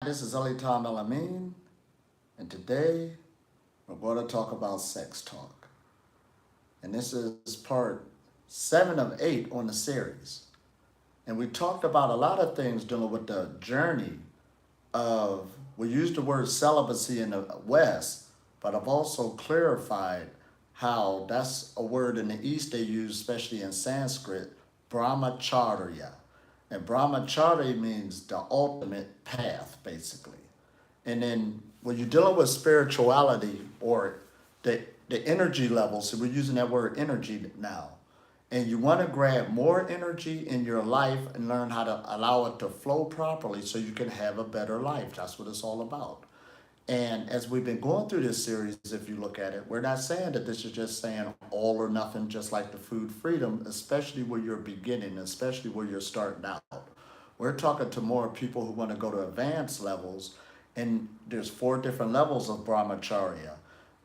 This is Ali Tom Elamin, and today we're going to talk about sex talk. And this is part 7 of 8 on the series. And we talked about a lot of things dealing with the journey of, we used the word celibacy in the West, but I've also clarified how that's a word in the East they use, especially in Sanskrit, brahmacharya. And brahmacharya means the ultimate path, basically. And then when you're dealing with spirituality or the the energy levels, so we're using that word energy now, and you want to grab more energy in your life and learn how to allow it to flow properly so you can have a better life. That's what it's all about. And as we've been going through this series, if you look at it, we're not saying that this is just saying all or nothing, just like the food freedom, especially where you're beginning, especially where you're starting out. We're talking to more people who want to go to advanced levels, and there's 4 different levels of brahmacharya.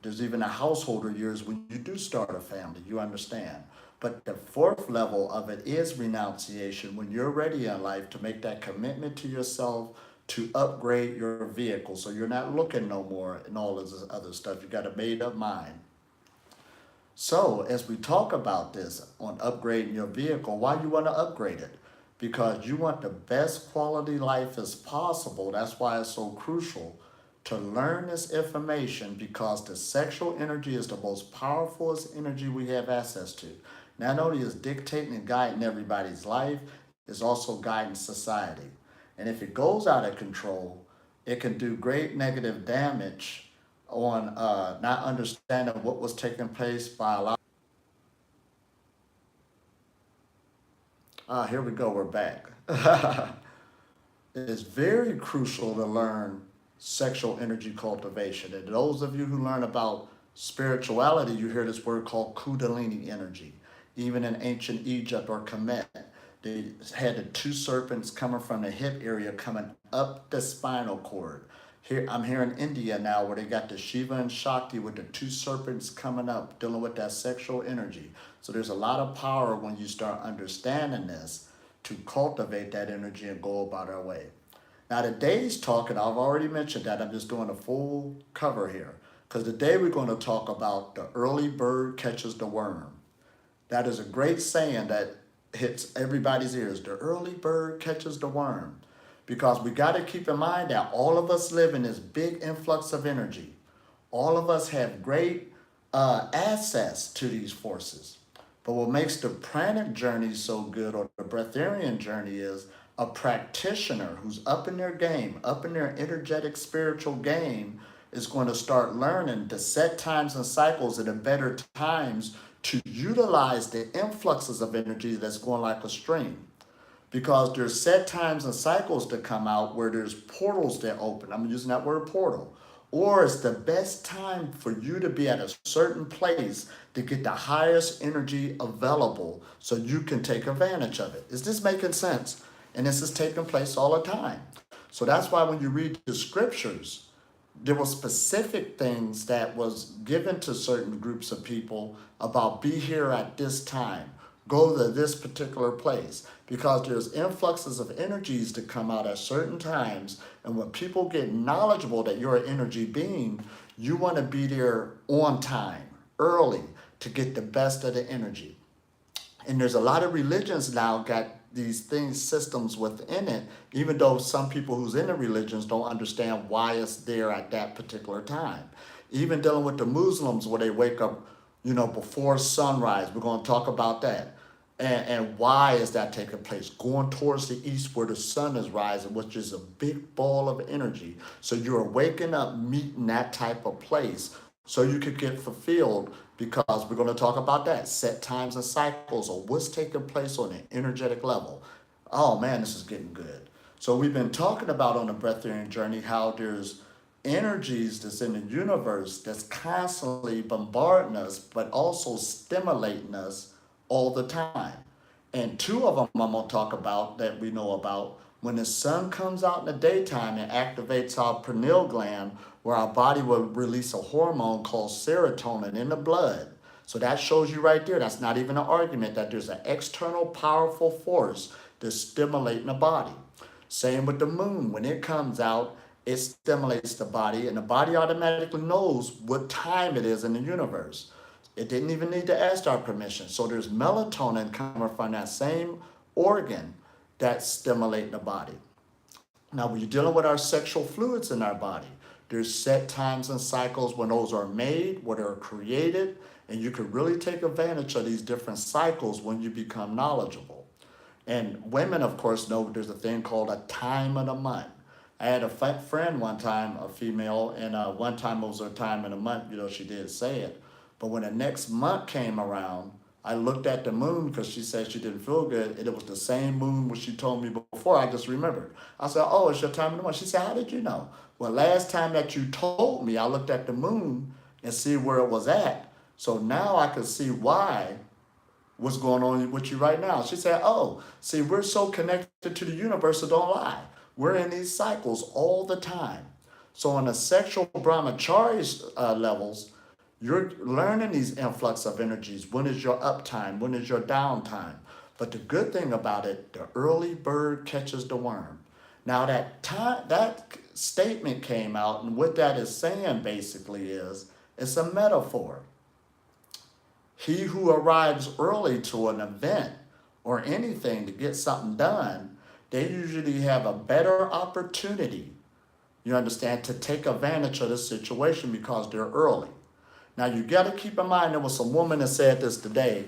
There's even a householder years when you do start a family, you understand. But the fourth level of it is renunciation when you're ready in life to make that commitment to yourself to upgrade your vehicle so you're not looking no more and all of this other stuff. You got a made up mind. So as we talk about this on upgrading your vehicle, why you want to upgrade it? Because you want the best quality life as possible. That's why it's so crucial to learn this information, because the sexual energy is the most powerful energy we have access to. Not only is dictating and guiding everybody's life, it's also guiding society. And if it goes out of control, it can do great negative damage on not understanding what was taking place by a lot. Here we go, we're back. It's very crucial to learn sexual energy cultivation. And those of you who learn about spirituality, you hear this word called Kundalini energy. Even in ancient Egypt or Kemet, they had the 2 serpents coming from the hip area coming up the spinal cord. Here, I'm here in India now where they got the Shiva and Shakti with the 2 serpents coming up, dealing with that sexual energy. So there's a lot of power when you start understanding this to cultivate that energy and go about our way. Now today's talk, and I've already mentioned that, I'm just doing a full cover here. Because today we're going to talk about the early bird catches the worm. That is a great saying that hits everybody's ears. The early bird catches the worm. Because we got to keep in mind that all of us live in this big influx of energy. All of us have great access to these forces. But what makes the pranic journey so good, or the breatharian journey, is a practitioner who's up in their game, up in their energetic spiritual game, is going to start learning the set times and cycles and the better times to utilize the influxes of energy that's going like a stream. Because there's set times and cycles to come out where there's portals that open. I'm using that word portal. Or it's the best time for you to be at a certain place to get the highest energy available so you can take advantage of it. Is this making sense? And this is taking place all the time. So that's why when you read the scriptures, there were specific things that was given to certain groups of people about be here at this time, go to this particular place, because there's influxes of energies to come out at certain times. And when people get knowledgeable that you're an energy being, you want to be there on time, early, to get the best of the energy. And there's a lot of religions now got these things, systems within it, even though some people who's in the religions don't understand why it's there at that particular time. Even dealing with the Muslims where they wake up, before sunrise. We're going to talk about that. And why is that taking place? Going towards the east where the sun is rising, which is a big ball of energy. So you're waking up, meeting that type of place so you could get fulfilled, because we're going to talk about that. Set times and cycles, or what's taking place on an energetic level. Oh man, this is getting good. So we've been talking about on the breatharian journey how there's energies that's in the universe that's constantly bombarding us, but also stimulating us all the time. And 2 of them I'm going to talk about that we know about. When the sun comes out in the daytime, it activates our pineal gland, where our body will release a hormone called serotonin in the blood. So that shows you right there, that's not even an argument, that there's an external powerful force that's stimulating the body. Same with the moon. When it comes out, it stimulates the body, and the body automatically knows what time it is in the universe. It didn't even need to ask our permission. So there's melatonin coming from that same organ that's stimulating the body. Now, when you're dealing with our sexual fluids in our body, there's set times and cycles when those are made, when they're created, and you can really take advantage of these different cycles when you become knowledgeable. And women, of course, know there's a thing called a time of the month. I had a friend one time, a female, and one time it was her time in a month, she did say it. But when the next month came around, I looked at the moon because she said she didn't feel good, and it was the same moon what she told me before. I just remembered. I said, "Oh, it's your time of the month." She said, "How did you know?" Well, last time that you told me, I looked at the moon and see where it was at. So now I could see why what's going on with you right now. She said, "Oh, see, we're so connected to the universe, so don't lie. We're in these cycles all the time." So on the sexual brahmachari levels, you're learning these influx of energies. When is your uptime? When is your downtime? But the good thing about it, the early bird catches the worm. Now that statement came out, and what that is saying basically is it's a metaphor. He who arrives early to an event or anything to get something done, they usually have a better opportunity, you understand, to take advantage of the situation because they're early. Now you got to keep in mind there was some woman that said this today.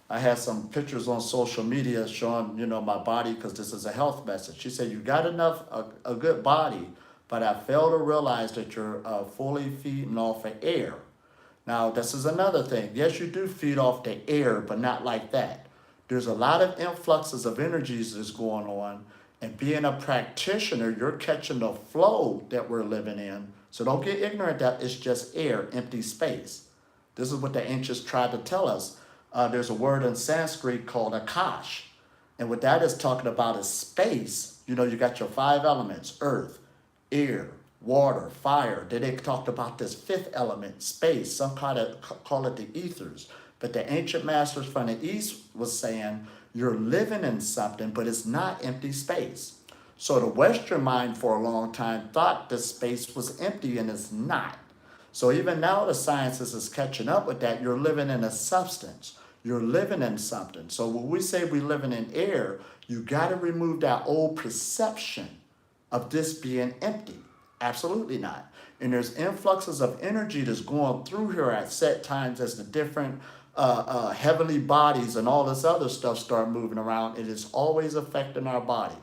I had some pictures on social media showing, my body because this is a health message. She said, "You got a good body, but I fail to realize that you're fully feeding off of air." Now, this is another thing. Yes, you do feed off the air, but not like that. There's a lot of influxes of energies that's going on, and being a practitioner, you're catching the flow that we're living in. So don't get ignorant that it's just air, empty space. This is what the ancients tried to tell us. There's a word in Sanskrit called akash. And what that is talking about is space. You got your five elements: earth, air, water, fire. Then they talked about this fifth element, space. Some call it the ethers. But the ancient masters from the East was saying you're living in something, but it's not empty space. So the Western mind for a long time thought the space was empty, and it's not. So even now the sciences is catching up with that. You're living in a substance. You're living in something. So when we say we're living in air, you got to remove that old perception of this being empty. Absolutely not. And there's influxes of energy that's going through here at set times as the different heavenly bodies and all this other stuff start moving around. It is always affecting our body.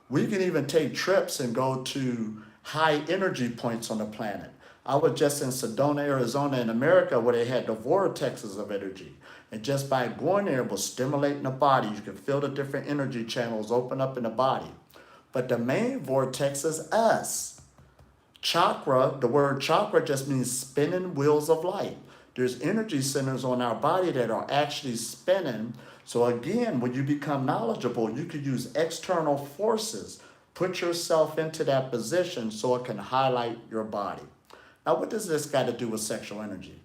We can even take trips and go to high energy points on the planet. I was just in Sedona, Arizona in America where they had the vortexes of energy. And just by going there, it was stimulating the body. You can feel the different energy channels open up in the body. But the main vortex is us. Chakra, the word chakra just means spinning wheels of light. There's energy centers on our body that are actually spinning. So again, when you become knowledgeable, you can use external forces, put yourself into that position so it can highlight your body. Now, what does this got to do with sexual energy?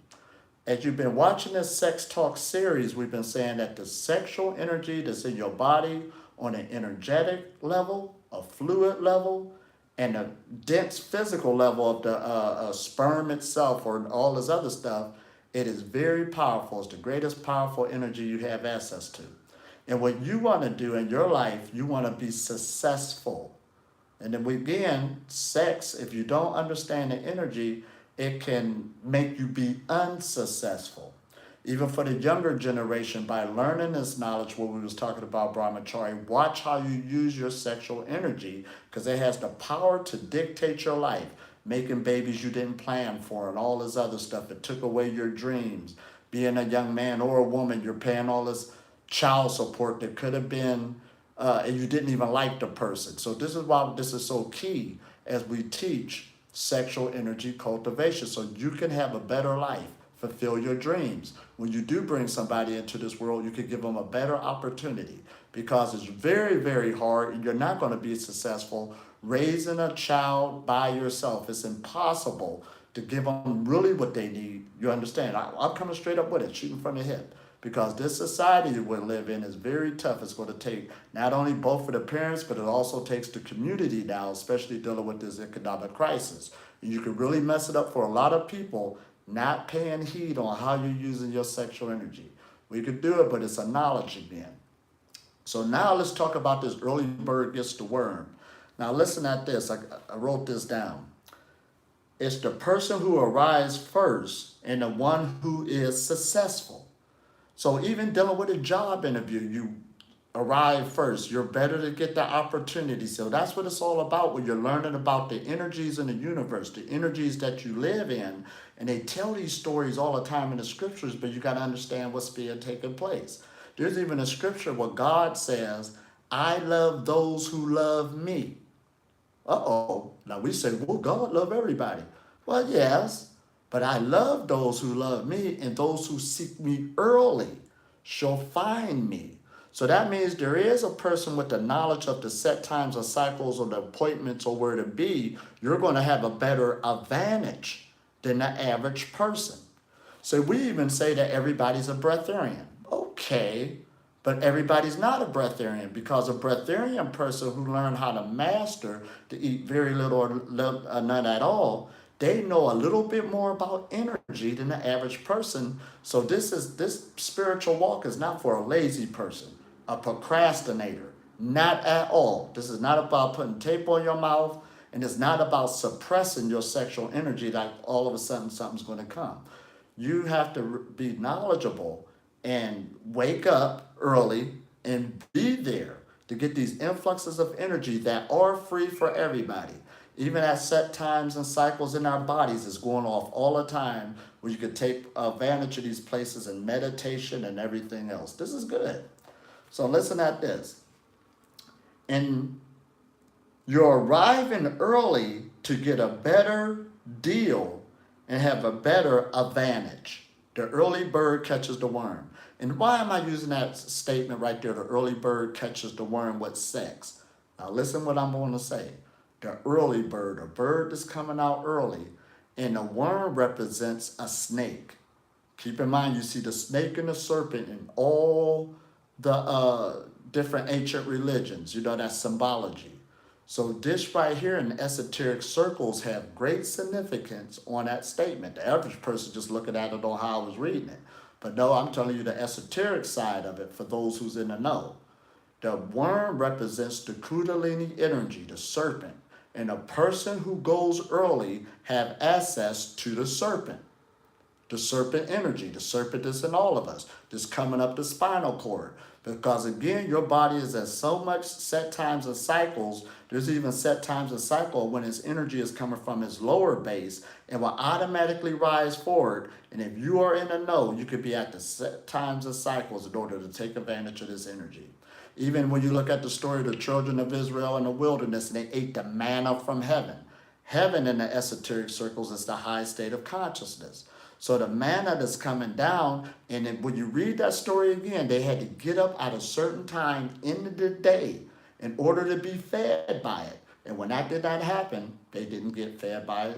As you've been watching this Sex Talk series, we've been saying that the sexual energy that's in your body on an energetic level, a fluid level, and a dense physical level of the sperm itself or all this other stuff, it is very powerful. It's the greatest powerful energy you have access to. And what you want to do in your life, you want to be successful. And then again, sex, if you don't understand the energy, it can make you be unsuccessful. Even for the younger generation, by learning this knowledge, what we was talking about brahmachari, watch how you use your sexual energy because it has the power to dictate your life. Making babies you didn't plan for and all this other stuff. It took away your dreams. Being a young man or a woman, you're paying all this child support that could have been, and you didn't even like the person. So this is why this is so key as we teach sexual energy cultivation so you can have a better life, fulfill your dreams. When you do bring somebody into this world, you can give them a better opportunity because it's very, very hard and you're not going to be successful raising a child by yourself. It's impossible to give them really what they need. You understand? I'm coming straight up with it, shooting from the hip. because this society we live in is very tough. It's going to take not only both for the parents, but it also takes the community now, especially dealing with this economic crisis. And you can really mess it up for a lot of people not paying heed on how you're using your sexual energy. We could do it, but it's a knowledge again. So now let's talk about this early bird gets the worm. Now listen at this. I wrote this down. It's the person who arrives first and the one who is successful. So even dealing with a job interview, you arrive first. You're better to get the opportunity. So that's what it's all about when you're learning about the energies in the universe, the energies that you live in. And they tell these stories all the time in the scriptures, but you got to understand what's being taken place. There's even a scripture where God says, I love those who love me. Uh-oh. Now we say, well, God love everybody. Well, yes, but I love those who love me, and those who seek me early shall find me. So that means there is a person with the knowledge of the set times or cycles or the appointments or where to be. You're going to have a better advantage than the average person. So we even say that everybody's a breatharian. Okay, but everybody's not a breatharian, because a breatharian person who learned how to master to eat very little or none at all, they know a little bit more about energy than the average person. So this spiritual walk is not for a lazy person, a procrastinator, not at all. This is not about putting tape on your mouth, and it's not about suppressing your sexual energy like all of a sudden something's going to come. You have to be knowledgeable and wake up early and be there to get these influxes of energy that are free for everybody. Even at set times and cycles in our bodies is going off all the time, where you could take advantage of these places in meditation and everything else. This is good. So listen at this. And you're arriving early to get a better deal and have a better advantage. The early bird catches the worm. And why am I using that statement right there? The early bird catches the worm with sex. Now listen what I'm going to say. The early bird, a bird that's coming out early, and the worm represents a snake. Keep in mind, you see the snake and the serpent in all the different ancient religions. You know, that's symbology. So this right here in esoteric circles have great significance on that statement. The average person just looking at it on how I was reading it. But no, I'm telling you the esoteric side of it for those who's in the know. The worm represents the Kundalini energy, the serpent. And a person who goes early have access to the serpent energy, the serpent that's in all of us, that's coming up the spinal cord. Because again, your body is at so much set times and cycles. There's even set times and cycle when its energy is coming from its lower base and will automatically rise forward. And if you are in the know, you could be at the set times and cycles in order to take advantage of this energy. Even when you look at the story of the children of Israel in the wilderness, and they ate the manna from heaven. Heaven in the esoteric circles is the high state of consciousness. So the manna that's coming down, and then when you read that story again, they had to get up at a certain time in the day in order to be fed by it. And when that did not happen, they didn't get fed by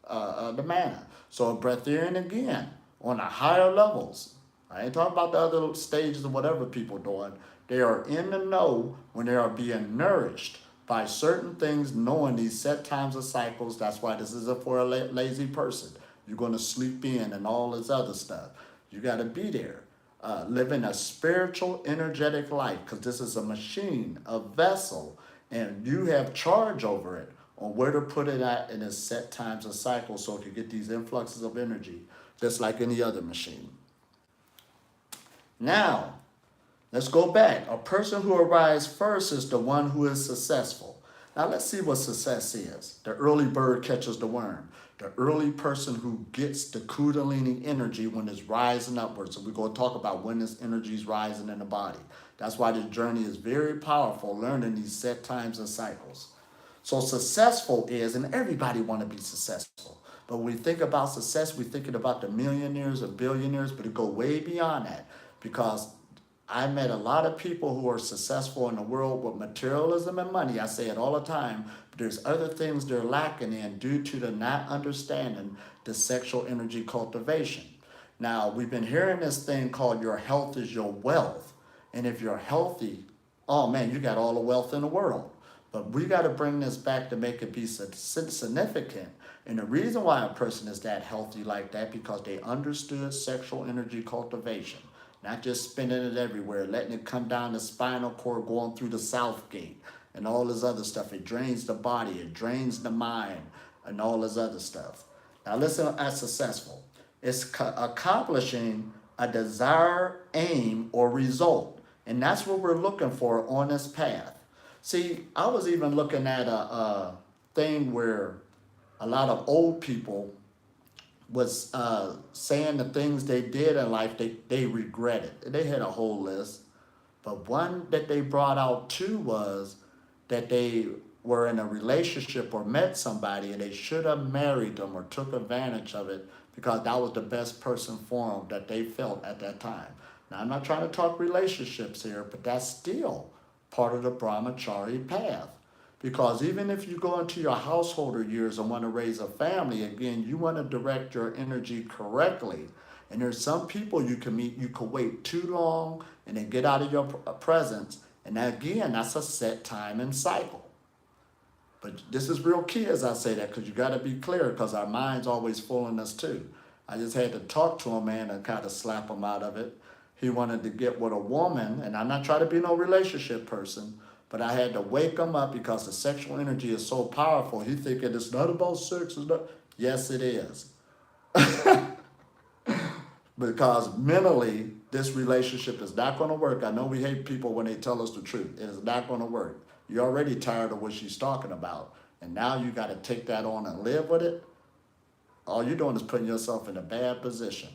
the manna. So a breatharian again, on the higher levels, I ain't talking about the other stages of whatever people doing. They are in the know when they are being nourished by certain things, knowing these set times of cycles. That's why this isn't for a lazy person. You're going to sleep in and all this other stuff. You got to be there. Living a spiritual, energetic life, because this is a machine, a vessel, and you have charge over it on where to put it at in its set times and cycles so it can get these influxes of energy just like any other machine. Now, let's go back. A person who arrives first is the one who is successful. Now let's see what success is. The early bird catches the worm. The early person who gets the Kundalini energy when it's rising upwards. So we're going to talk about when this energy is rising in the body. That's why this journey is very powerful, learning these set times and cycles. So successful is, and everybody want to be successful. But when we think about success, we're thinking about the millionaires or billionaires, but it go way beyond that. Because I met a lot of people who are successful in the world with materialism and money. I say it all the time, but there's other things they're lacking in due to the not understanding the sexual energy cultivation. Now, we've been hearing this thing called your health is your wealth. And if you're healthy, oh man, you got all the wealth in the world. But we got to bring this back to make it be significant. And the reason why a person is that healthy like that, because they understood sexual energy cultivation, not just spinning it everywhere, letting it come down the spinal cord, going through the south gate, and all this other stuff. It drains the body, it drains the mind, and all this other stuff. Now, listen, as successful. It's accomplishing a desired aim or result. And that's what we're looking for on this path. See, I was even looking at a thing where a lot of old people was saying the things they did in life they regretted. They had a whole list. But one that they brought out too was that they were in a relationship or met somebody and they should have married them or took advantage of it because that was the best person for them that they felt at that time. Now, I'm not trying to talk relationships here, but that's still part of the brahmachari path. Because even if you go into your householder years and want to raise a family, again, you want to direct your energy correctly. And there's some people you can meet, you could wait too long and then get out of your presence. And again, that's a set time and cycle. But this is real key as I say that, because you got to be clear, because our mind's always fooling us too. I just had to talk to a man and kind of slap him out of it. He wanted to get with a woman, and I'm not trying to be no relationship person, but I had to wake him up because the sexual energy is so powerful. He thinking it's not about sex. It's not. Yes, it is. Because mentally, this relationship is not going to work. I know we hate people when they tell us the truth. It is not going to work. You're already tired of what she's talking about. And now you got to take that on and live with it. All you're doing is putting yourself in a bad position.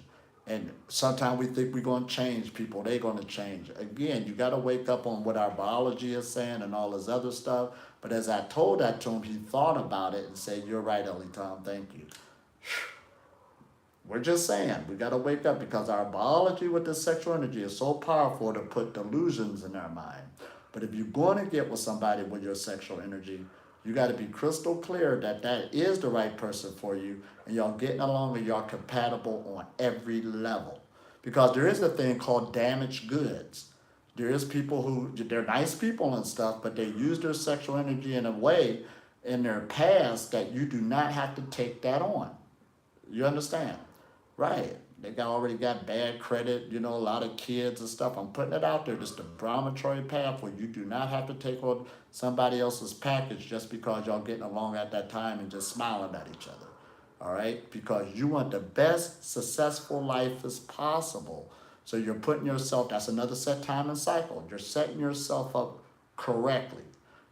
And sometimes we think we're going to change people. They're going to change. Again, you got to wake up on what our biology is saying and all this other stuff. But as I told that to him, he thought about it and said, you're right, Ellie Tom, thank you. We're just saying, we got to wake up because our biology with this sexual energy is so powerful to put delusions in our mind. But if you're going to get with somebody with your sexual energy, you got to be crystal clear that that is the right person for you and y'all getting along and y'all compatible on every level. Because there is a thing called damaged goods. There is people who, they're nice people and stuff, but they use their sexual energy in a way in their past that you do not have to take that on. You understand? Right. They already got bad credit, a lot of kids and stuff. I'm putting it out there. Just the brahmachari path where you do not have to take on somebody else's package just because y'all getting along at that time and just smiling at each other. All right? Because you want the best successful life as possible. So you're putting yourself, that's another set time and cycle. You're setting yourself up correctly.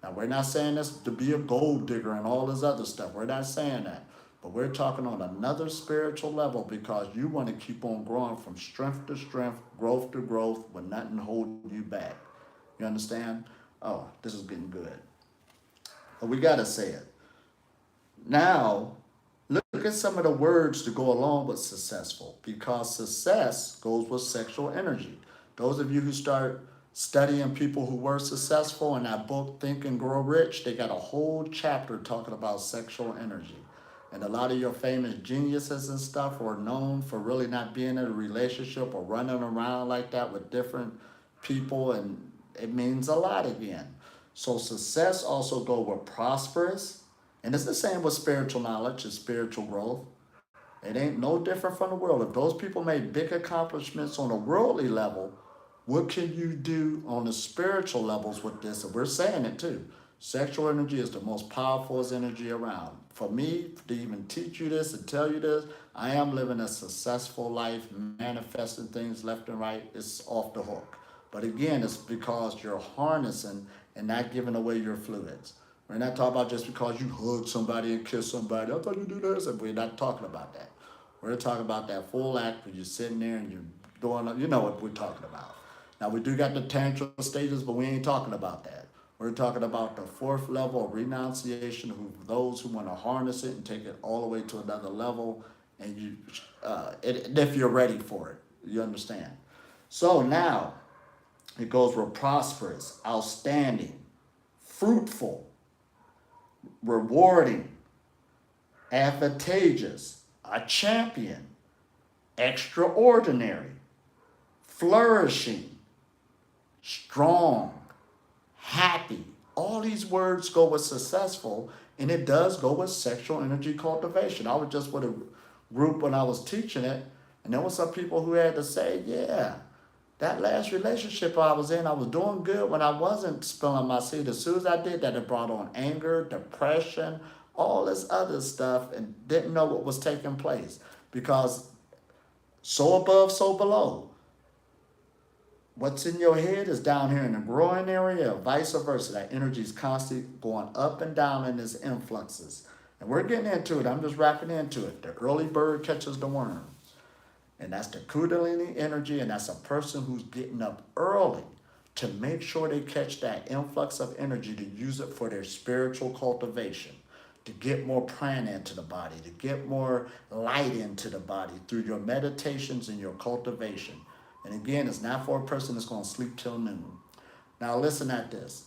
Now, we're not saying this to be a gold digger and all this other stuff. We're not saying that. But we're talking on another spiritual level because you want to keep on growing from strength to strength, growth to growth, with nothing holding you back. You understand? Oh, this is getting good. But we got to say it. Now, look at some of the words to go along with successful, because success goes with sexual energy. Those of you who start studying people who were successful in that book, Think and Grow Rich, they got a whole chapter talking about sexual energy. And a lot of your famous geniuses and stuff are known for really not being in a relationship or running around like that with different people, and it means a lot again. So success also go with prosperous, and it's the same with spiritual knowledge and spiritual growth. It ain't no different from the world. If those people made big accomplishments on a worldly level, what can you do on the spiritual levels with this? And we're saying it too. Sexual energy is the most powerful energy around. For me, to even teach you this and tell you this, I am living a successful life, manifesting things left and right. It's off the hook. But again, it's because you're harnessing and not giving away your fluids. We're not talking about just because you hug somebody and kiss somebody. I thought you do this. And we're not talking about that. We're talking about that full act where you're sitting there and you're doing, you know what we're talking about. Now, we do got the tantra stages, but we ain't talking about that. We're talking about the fourth level of renunciation, those who want to harness it and take it all the way to another level, and you, if you're ready for it, you understand. So now, it goes with prosperous, outstanding, fruitful, rewarding, advantageous, a champion, extraordinary, flourishing, strong, happy. All these words go with successful, and it does go with sexual energy cultivation. I was just with a group when I was teaching it, and there were some people who had to say, yeah, that last relationship I was in, I was doing good when I wasn't spilling my seed. As soon as I did that, it brought on anger, depression, all this other stuff, and didn't know what was taking place. Because so above, so below. What's in your head is down here in the groin area, or vice versa. That energy is constantly going up and down in its influxes. And we're getting into it. I'm just wrapping into it. The early bird catches the worm. And that's the Kundalini energy, and that's a person who's getting up early to make sure they catch that influx of energy to use it for their spiritual cultivation, to get more prana into the body, to get more light into the body through your meditations and your cultivation. And again, it's not for a person that's going to sleep till noon. Now listen at this.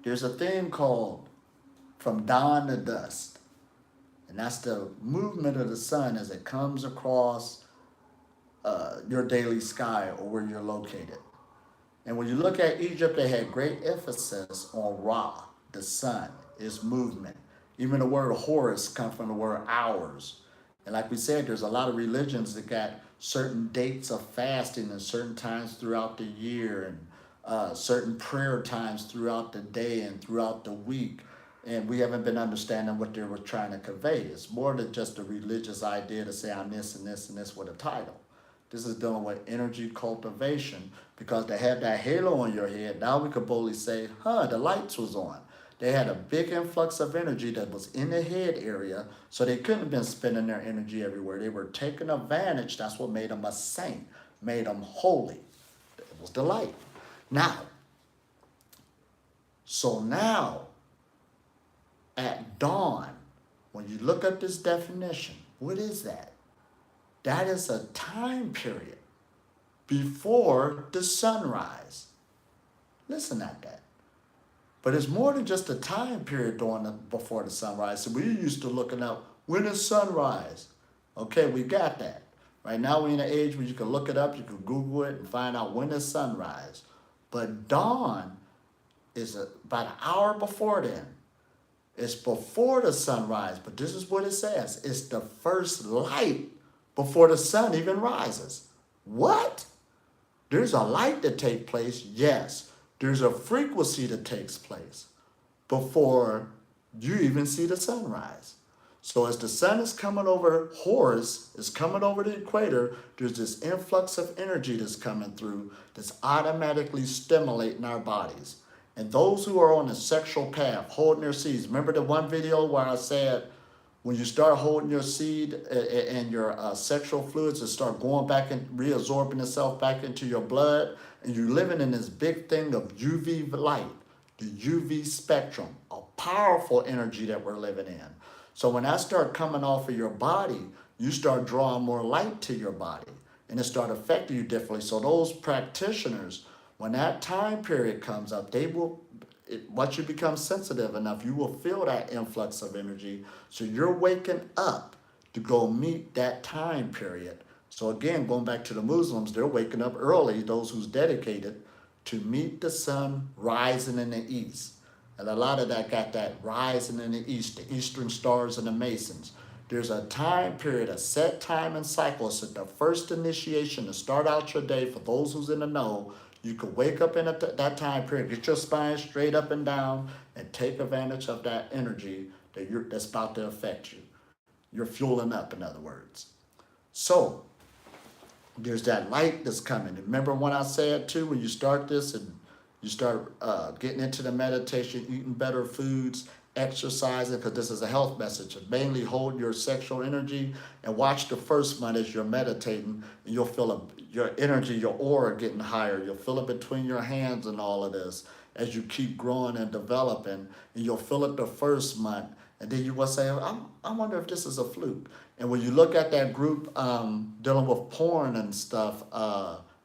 There's a thing called from dawn to dusk. And that's the movement of the sun as it comes across your daily sky or where you're located. And when you look at Egypt, they had great emphasis on Ra, the sun, its movement. Even the word Horus comes from the word hours. And like we said, there's a lot of religions that got certain dates of fasting and certain times throughout the year and certain prayer times throughout the day and throughout the week. And we haven't been understanding what they were trying to convey. It's more than just a religious idea to say I'm this and this and this with a title. This is dealing with energy cultivation, because they have that halo on your head. Now we could boldly say, the lights was on. They had a big influx of energy that was in the head area, so they couldn't have been spending their energy everywhere. They were taking advantage. That's what made them a saint, made them holy. It was the light. Now, at dawn, when you look up this definition, what is that? That is a time period before the sunrise. Listen at that. But it's more than just a time period before the sunrise. So we're used to looking up, when is sunrise? Okay, we got that. Right now we're in an age where you can look it up, you can Google it and find out when is sunrise. But dawn is about an hour before then. It's before the sunrise, but this is what it says. It's the first light before the sun even rises. What? There's a light that takes place, yes. There's a frequency that takes place before you even see the sunrise. So as the sun is coming over, Horus is coming over the equator, there's this influx of energy that's coming through that's automatically stimulating our bodies. And those who are on the sexual path, holding their seeds. Remember the one video where I said, when you start holding your seed and your sexual fluids, it start going back and reabsorbing itself back into your blood, and you're living in this big thing of UV light, the UV spectrum, a powerful energy that we're living in. So when that start coming off of your body, you start drawing more light to your body, and it start affecting you differently. So those practitioners, when that time period comes up, once you become sensitive enough, you will feel that influx of energy. So you're waking up to go meet that time period. So again, going back to the Muslims, they're waking up early, those who's dedicated, to meet the sun rising in the east. And a lot of that got that rising in the east, the eastern stars and the Masons. There's a time period, a set time and cycle. So the first initiation to start out your day, for those who's in the know, you could wake up in that time period, get your spine straight up and down, and take advantage of that energy that's about to affect you. You're fueling up, in other words. So there's that light that's coming. Remember when I said too, when you start this and you start getting into the meditation, eating better foods, exercising, because this is a health message. Mainly hold your sexual energy and watch the first month as you're meditating, and you'll feel your energy, your aura getting higher. You'll feel it between your hands and all of this as you keep growing and developing, and you'll feel it the first month. And then you will say, I wonder if this is a fluke. And when you look at that group dealing with porn and stuff,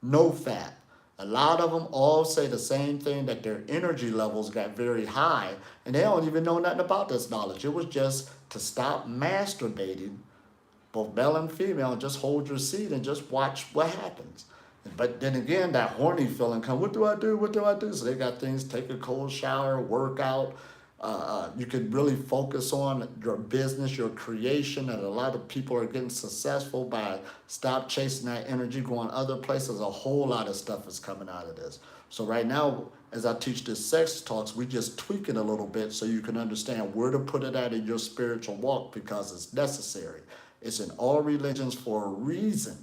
no fat, a lot of them all say the same thing, that their energy levels got very high, and they don't even know nothing about this knowledge. It was just to stop masturbating both male and female, and just hold your seat and just watch what happens. But then again, that horny feeling comes. What do I do? What do I do? So they got things: take a cold shower, work out. You can really focus on your business, your creation, and a lot of people are getting successful by stop chasing that energy, going other places. A whole lot of stuff is coming out of this. So right now, as I teach this sex talks, we just tweak it a little bit so you can understand where to put it at in your spiritual walk because it's necessary. It's in all religions for a reason.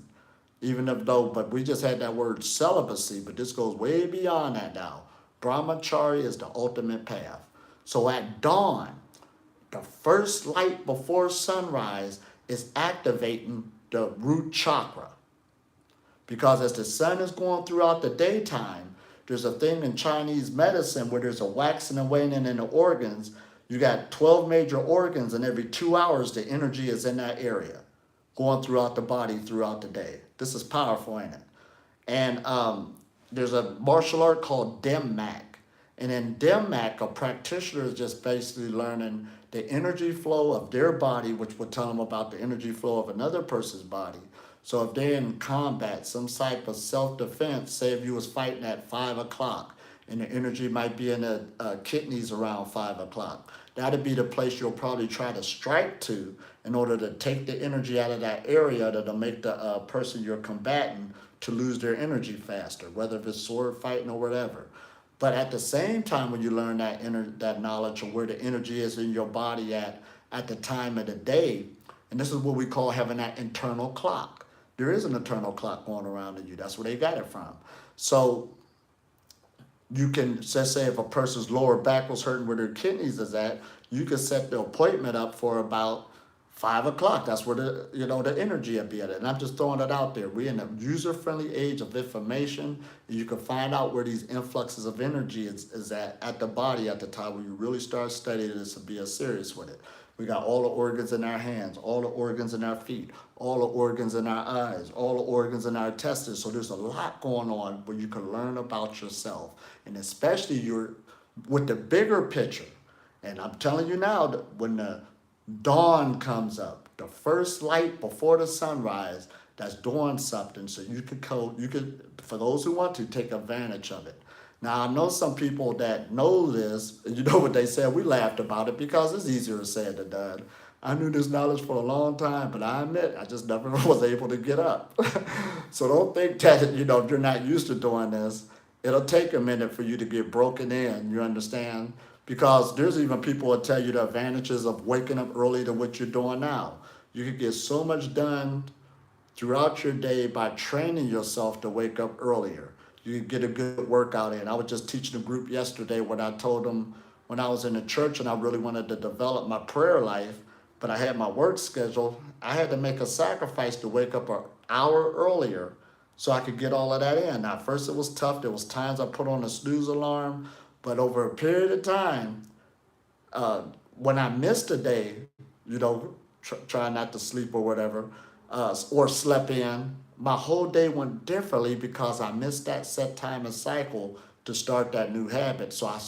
Even if though, but we just had that word celibacy, but this goes way beyond that now. Brahmachari is the ultimate path. So at dawn, the first light before sunrise is activating the root chakra. Because as the sun is going throughout the daytime, there's a thing in Chinese medicine where there's a waxing and waning in the organs. You got 12 major organs, and every 2 hours, the energy is in that area, going throughout the body throughout the day. This is powerful, ain't it? And there's a martial art called Demmak. And in Demmak, a practitioner is just basically learning the energy flow of their body, which will tell them about the energy flow of another person's body. So if they're in combat, some type of self-defense, say if you was fighting at 5 o'clock, and the energy might be in the kidneys around 5 o'clock, that'd be the place you'll probably try to strike to in order to take the energy out of that area that'll make the person you're combating to lose their energy faster, whether if it's sword fighting or whatever. But at the same time, when you learn that knowledge of where the energy is in your body at the time of the day, and this is what we call having that internal clock. There is an internal clock going around in you. That's where they got it from. So you can, let's say if a person's lower back was hurting where their kidneys is at, you can set the appointment up for about 5 o'clock. That's where the energy will be at it. And I'm just throwing it out there. We're in a user-friendly age of information. And you can find out where these influxes of energy is at the body at the time when you really start studying this and being serious with it. We got all the organs in our hands, all the organs in our feet, all the organs in our eyes, all the organs in our intestines. So there's a lot going on where you can learn about yourself. And especially with the bigger picture. And I'm telling you now, that when the dawn comes up, the first light before the sunrise, that's doing something. So you could for those who want to, take advantage of it. Now, I know some people that know this, and you know what they said, we laughed about it because it's easier said than done. I knew this knowledge for a long time, but I admit I just never was able to get up. So don't think that, if you're not used to doing this, it'll take a minute for you to get broken in, you understand? Because there's even people that tell you the advantages of waking up early than what you're doing now. You can get so much done throughout your day by training yourself to wake up earlier. You can get a good workout in. I was just teaching a group yesterday when I told them when I was in the church and I really wanted to develop my prayer life, but I had my work schedule, I had to make a sacrifice to wake up an hour earlier so I could get all of that in. Now, at first it was tough. There was times I put on a snooze alarm, but over a period of time, when I missed a day, trying not to sleep or whatever, or slept in, my whole day went differently because I missed that set time and cycle to start that new habit. So I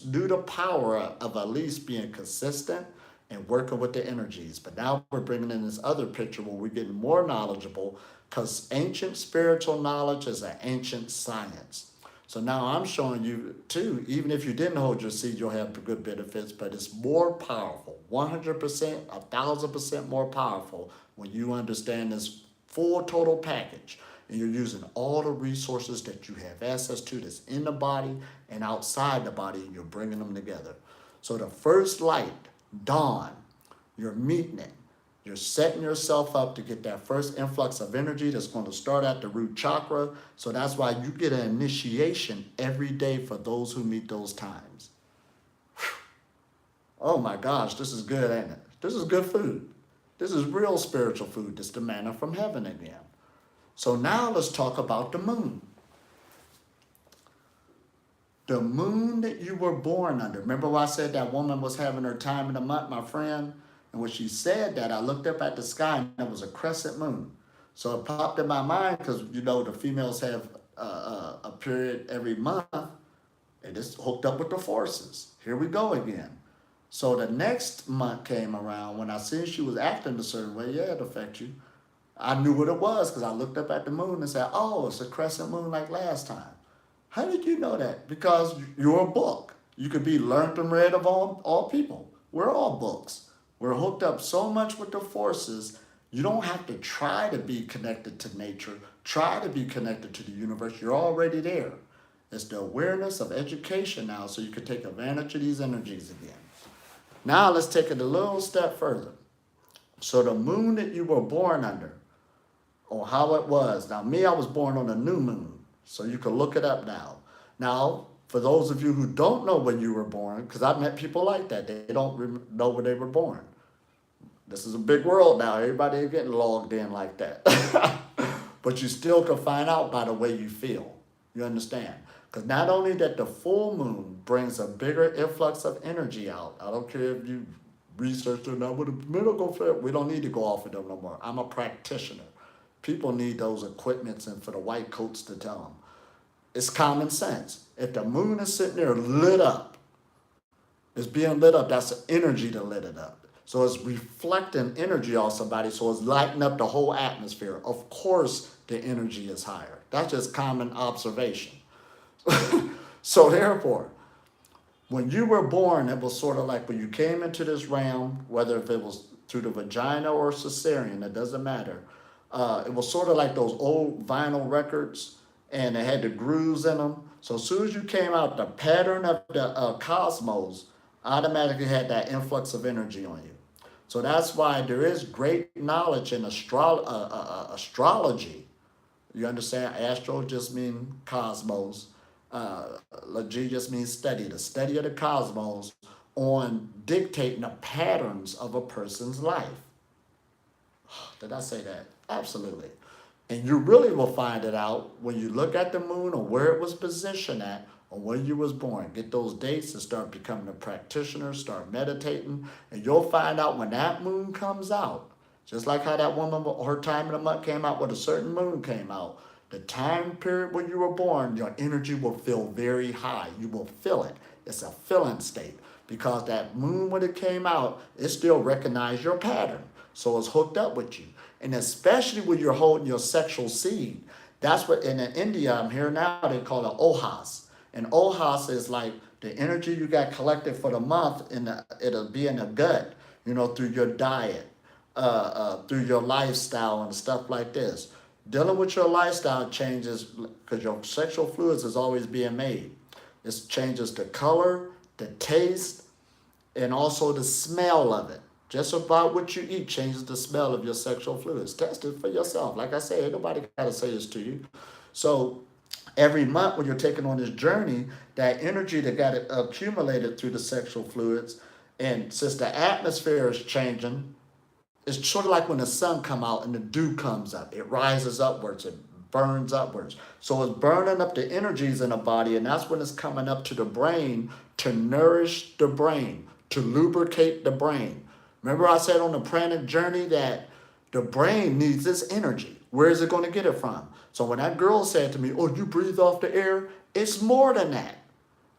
knew the power of at least being consistent and working with the energies. But now we're bringing in this other picture where we're getting more knowledgeable because ancient spiritual knowledge is an ancient science. So now I'm showing you too, even if you didn't hold your seed, you'll have good benefits, but it's more powerful, 100%, 1,000% more powerful when you understand this full total package and you're using all the resources that you have access to that's in the body and outside the body, and you're bringing them together. So the first light, dawn, you're meeting it. You're setting yourself up to get that first influx of energy that's going to start at the root chakra. So that's why you get an initiation every day for those who meet those times. Oh my gosh, this is good, ain't it? This is good food. This is real spiritual food. This is the manna from heaven again. So now let's talk about the moon. The moon that you were born under. Remember when I said that woman was having her time in the month, my friend? And when she said that, I looked up at the sky and it was a crescent moon. So it popped in my mind because, the females have a period every month and it's hooked up with the forces. Here we go again. So the next month came around when I seen she was acting a certain way. Yeah, it affect you. I knew what it was because I looked up at the moon and said, "Oh, it's a crescent moon like last time." How did you know that? Because you're a book. You could be learned and read of all people. We're all books. We're hooked up so much with the forces. You don't have to try to be connected to nature, try to be connected to the universe. You're already there. It's the awareness of education now so you can take advantage of these energies again. Now let's take it a little step further. So the moon that you were born under, or how it was. Now, me, I was born on a new moon, so you can look it up now. Now, for those of you who don't know when you were born, because I've met people like that, they don't know when they were born. This is a big world now. Everybody ain't getting logged in like that. But you still can find out by the way you feel. You understand? Because not only that the full moon brings a bigger influx of energy out. I don't care if you research or not with a medical field. We don't need to go off of them no more. I'm a practitioner. People need those equipments and for the white coats to tell them. It's common sense. If the moon is sitting there lit up, it's being lit up, that's the energy to lit it up. So it's reflecting energy off somebody, so it's lighting up the whole atmosphere. Of course, the energy is higher. That's just common observation. So therefore, when you were born, it was sort of like when you came into this realm, whether if it was through the vagina or cesarean, it doesn't matter. It was sort of like those old vinyl records, and they had the grooves in them. So as soon as you came out, the pattern of the cosmos automatically had that influx of energy on you. So that's why there is great knowledge in astrology. You understand? Astro just means cosmos. G just means study, the study of the cosmos on dictating the patterns of a person's life. Did I say that? Absolutely. And you really will find it out when you look at the moon or where it was positioned at or when you was born. Get those dates and start becoming a practitioner, start meditating, and you'll find out when that moon comes out. Just like how that woman, her time in the month came out when a certain moon came out. The time period when you were born, your energy will feel very high. You will feel it. It's a feeling state because that moon, when it came out, it still recognized your pattern. So it's hooked up with you. And especially when you're holding your sexual seed. That's what in India, I'm here now, they call it ohas. And ohas is like the energy you got collected for the month, it'll be in the gut, through your diet, through your lifestyle and stuff like this. Dealing with your lifestyle changes because your sexual fluids is always being made. It changes the color, the taste, and also the smell of it. Just about what you eat changes the smell of your sexual fluids. Test it for yourself. Like I say, ain't nobody got to say this to you. So every month when you're taking on this journey, that energy that got accumulated through the sexual fluids, and since the atmosphere is changing, it's sort of like when the sun come out and the dew comes up. It rises upwards. It burns upwards. So it's burning up the energies in the body, and that's when it's coming up to the brain to nourish the brain, to lubricate the brain. Remember I said on the pranic journey that the brain needs this energy. Where is it going to get it from? So when that girl said to me, "Oh, you breathe off the air," it's more than that.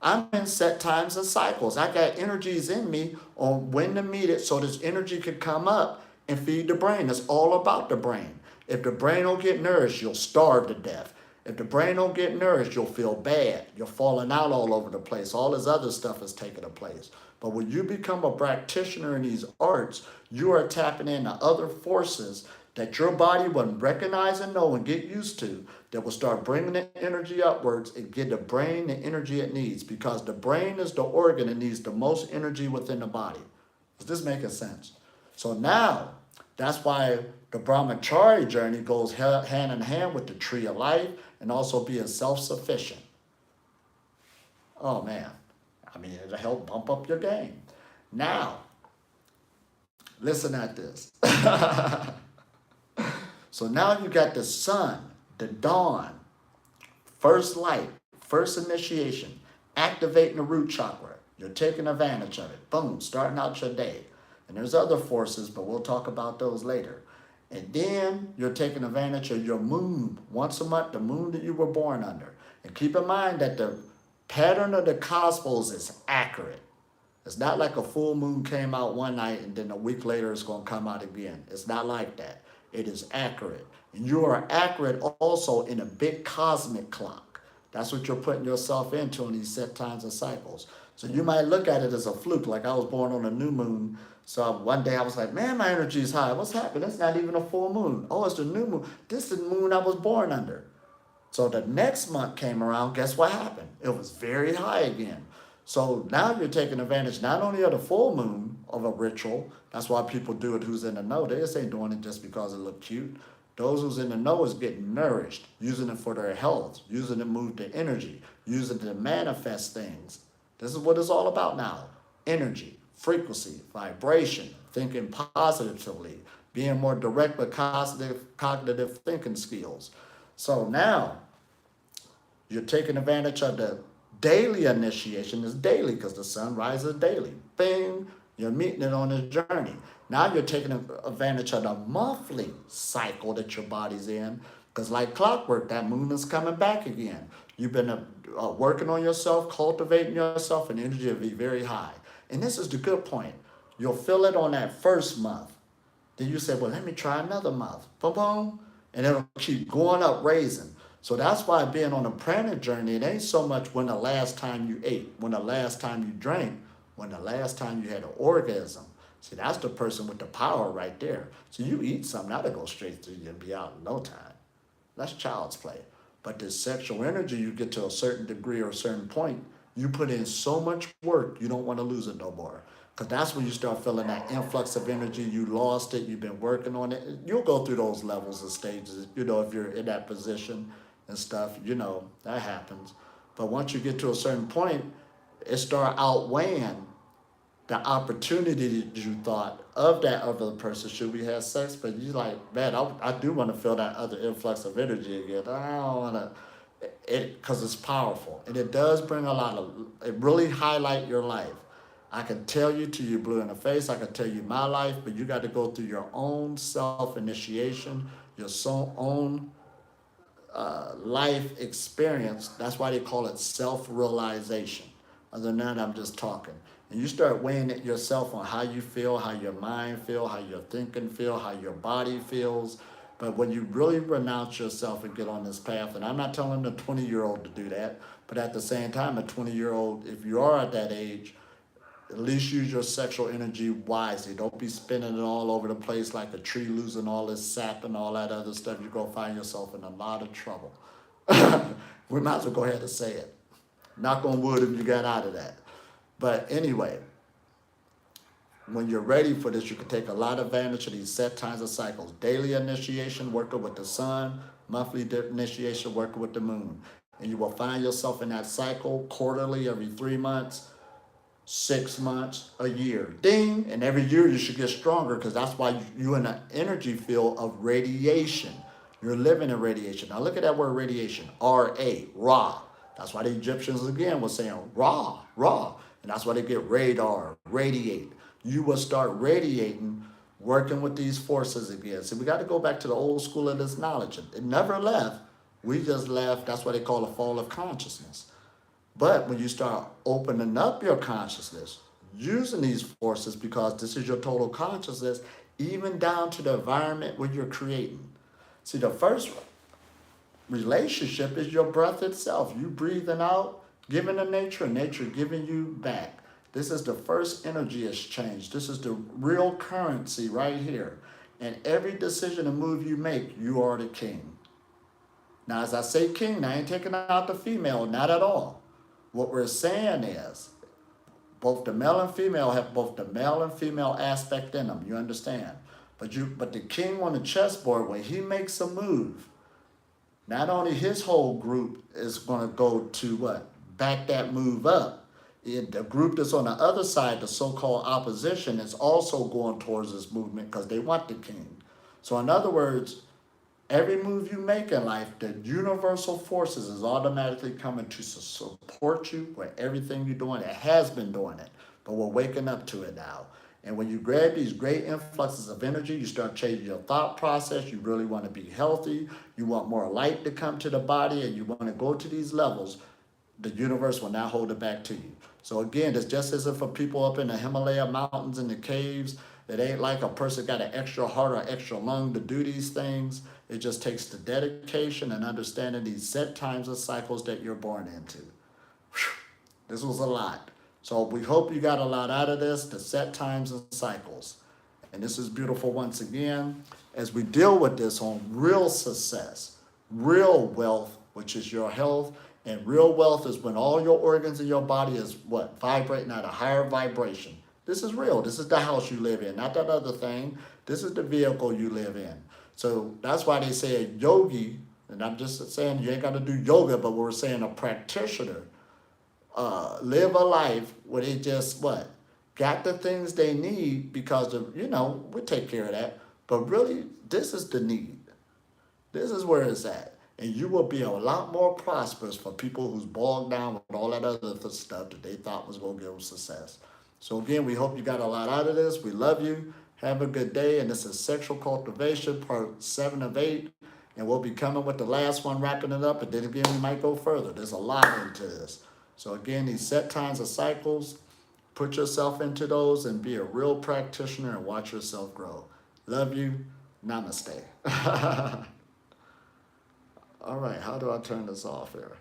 I'm in set times and cycles. I got energies in me on when to meet it so this energy can come up and feed the brain. It's all about the brain. If the brain don't get nourished, you'll starve to death. If the brain don't get nourished, you'll feel bad. You're falling out all over the place. All this other stuff is taking a place. But when you become a practitioner in these arts, you are tapping into other forces that your body will recognize and know and get used to that will start bringing the energy upwards and give the brain the energy it needs because the brain is the organ that needs the most energy within the body. Is this making sense? So now, that's why the brahmachari journey goes hand in hand with the tree of life and also being self-sufficient. Oh man, it'll help bump up your game. Now, listen at this. So now you got the sun, the dawn, first light, first initiation, activating the root chakra. You're taking advantage of it. Boom, starting out your day. And there's other forces, but we'll talk about those later. And then you're taking advantage of your moon. Once a month, the moon that you were born under. And keep in mind that the pattern of the cosmos is accurate. It's not like a full moon came out one night and then a week later it's going to come out again. It's not like that. It is accurate. And you are accurate also in a big cosmic clock. That's what you're putting yourself into in these set times and cycles. So you might look at it as a fluke, like I was born on a new moon. So one day I was like, man, my energy is high. What's happening? It's not even a full moon. Oh, it's the new moon. This is the moon I was born under. So the next month came around, guess what happened? It was very high again. So now you're taking advantage not only of the full moon of a ritual, that's why people do it who's in the know. They just ain't doing it just because it look cute. Those who's in the know is getting nourished, using it for their health, using it to move the energy, using it to manifest things. This is what it's all about now. Energy, frequency, vibration, thinking positively, being more direct with cognitive thinking skills. So now you're taking advantage of the daily initiation. Is daily because the sun rises daily. Bing, you're meeting it on this journey. Now you're taking advantage of the monthly cycle that your body's in because like clockwork, that moon is coming back again. You've been working on yourself, cultivating yourself, and energy will be very high. And this is the good point. You'll feel it on that first month. Then you say, well, let me try another month. Boom, boom. And it'll keep going up, raising. So that's why being on a planet journey, it ain't so much when the last time you ate, when the last time you drank, when the last time you had an orgasm. See, that's the person with the power right there. So you eat something, that'll go straight through you and be out in no time. That's child's play. But this sexual energy, you get to a certain degree or a certain point, you put in so much work, you don't want to lose it no more. Because that's when you start feeling that influx of energy. You lost it, you've been working on it. You'll go through those levels and stages, if you're in that position and stuff, that happens. But once you get to a certain point, it start outweighing the opportunity that you thought of that other person should we have sex, but you like, man, I do want to feel that other influx of energy again. I don't want to, because it's powerful. And it does bring it really highlight your life. I can tell you till you're blue in the face, I can tell you my life, but you got to go through your own self-initiation, your own life experience. That's why they call it self-realization. Other than that, I'm just talking. And you start weighing it yourself on how you feel, how your mind feel, how your thinking feel, how your body feels. But when you really renounce yourself and get on this path, and I'm not telling a 20-year-old to do that, but at the same time, a 20-year-old, if you are at that age, at least use your sexual energy wisely. Don't be spinning it all over the place like a tree losing all its sap and all that other stuff. You're going to find yourself in a lot of trouble. We might as well go ahead and say it. Knock on wood if you got out of that. But anyway, when you're ready for this, you can take a lot of advantage of these set times and cycles. Daily initiation, working with the sun. Monthly initiation, working with the moon. And you will find yourself in that cycle quarterly, every 3 months, 6 months, a year. Ding! And every year you should get stronger because that's why you're in an energy field of radiation. You're living in radiation. Now look at that word radiation. R-A, Ra. That's why the Egyptians again were saying Ra, Ra. And that's why they get radar, radiate. You will start radiating, working with these forces again. So we got to go back to the old school of this knowledge. It never left. We just left. That's what they call a fall of consciousness. But when you start opening up your consciousness, using these forces, because this is your total consciousness, even down to the environment where you're creating. See, the first relationship is your breath itself. You breathing out, giving to nature, nature giving you back. This is the first energy exchange. This is the real currency right here. And every decision and move you make, you are the king. Now, as I say king, I ain't taking out the female, not at all. What we're saying is, both the male and female have both the male and female aspect in them. You understand? But the king on the chessboard, when he makes a move, not only his whole group is going to go to what? Back that move up. The group that's on the other side, the so-called opposition, is also going towards this movement because they want the king. So in other words, every move you make in life, the universal forces is automatically coming to support you with everything you're doing. It has been doing it, but we're waking up to it now. And when you grab these great influxes of energy, you start changing your thought process. You really want to be healthy. You want more light to come to the body, and you want to go to these levels. The universe will not hold it back to you. So again, it's just as if for people up in the Himalaya mountains and the caves, it ain't like a person got an extra heart or extra lung to do these things. It just takes the dedication and understanding these set times and cycles that you're born into. This was a lot. So we hope you got a lot out of this, the set times and cycles. And this is beautiful once again, as we deal with this on real success, real wealth, which is your health. And real wealth is when all your organs in your body is what? Vibrating at a higher vibration. This is real. This is the house you live in, not that other thing. This is the vehicle you live in. So that's why they say a yogi, and I'm just saying you ain't got to do yoga, but we're saying a practitioner live a life where they just what? Got the things they need because of, we take care of that. But really, this is the need. This is where it's at. And you will be a lot more prosperous for people who's bogged down with all that other stuff that they thought was going to give them success. So again, we hope you got a lot out of this. We love you. Have a good day. And this is Sexual Cultivation, part 7 of 8. And we'll be coming with the last one, wrapping it up. And then again, we might go further. There's a lot into this. So again, these set times of cycles, put yourself into those and be a real practitioner and watch yourself grow. Love you. Namaste. All right, how do I turn this off here?